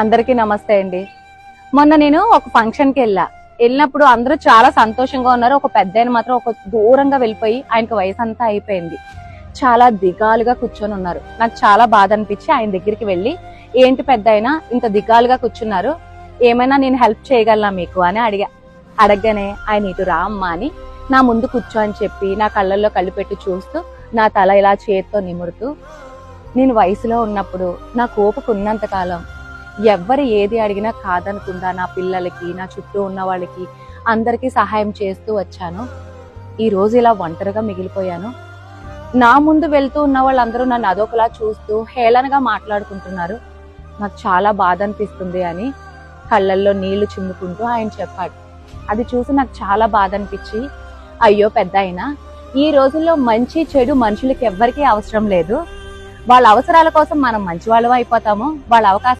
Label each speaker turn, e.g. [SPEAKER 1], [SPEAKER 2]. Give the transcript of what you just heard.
[SPEAKER 1] అందరికీ నమస్తే అండి. మొన్న నేను ఒక ఫంక్షన్ కి వెళ్ళినప్పుడు అందరూ చాలా సంతోషంగా ఉన్నారు. ఒక పెద్ద ఆయన మాత్రం ఒక దూరంగా వెళ్ళిపోయి ఆయనకు వయసు అంతా అయిపోయింది, చాలా దిగాలుగా కూర్చొని ఉన్నారు. నాకు చాలా బాధ అనిపించి ఆయన దగ్గరికి వెళ్ళి, ఏంటి పెద్ద ఆయన ఇంత దిగాలుగా కూర్చున్నారు, ఏమైనా నేను హెల్ప్ చేయగలనా మీకు అని అడగగానే ఆయన ఇటు రా అమ్మా అని నా ముందు కూర్చో అని చెప్పి నా కళ్ళల్లో కళ్ళు పెట్టి చూస్తూ నా తల ఇలా చేత్తో నిమురుతూ, నేను వయసులో ఉన్నప్పుడు నా కోపకు ఉన్నంత కాలం ఎవ్వరు ఏది అడిగినా కాదనకుండా నా పిల్లలకి, నా చుట్టూ ఉన్న వాళ్ళకి అందరికీ సహాయం చేస్తూ వచ్చాను. ఈ రోజు ఇలా ఒంటరిగా మిగిలిపోయాను. నా ముందు వెళ్తూ ఉన్న వాళ్ళందరూ నన్ను అదొకలా చూస్తూ హేళనగా మాట్లాడుకుంటున్నారు. నాకు చాలా బాధ అనిపిస్తుంది అని కళ్ళల్లో నీళ్లు చిమ్ముకుంటూ ఆయన చెప్పాడు. అది చూసి నాకు చాలా బాధ అనిపించి, అయ్యో పెద్ద అయినా, ఈ రోజుల్లో మంచి చెడు మనుషులకి ఎవ్వరికీ అవసరం లేదు. వాళ్ళ అవసరాల కోసం మనం మంచి వాళ్ళం అయిపోతాము. వాళ్ళ అవకాశం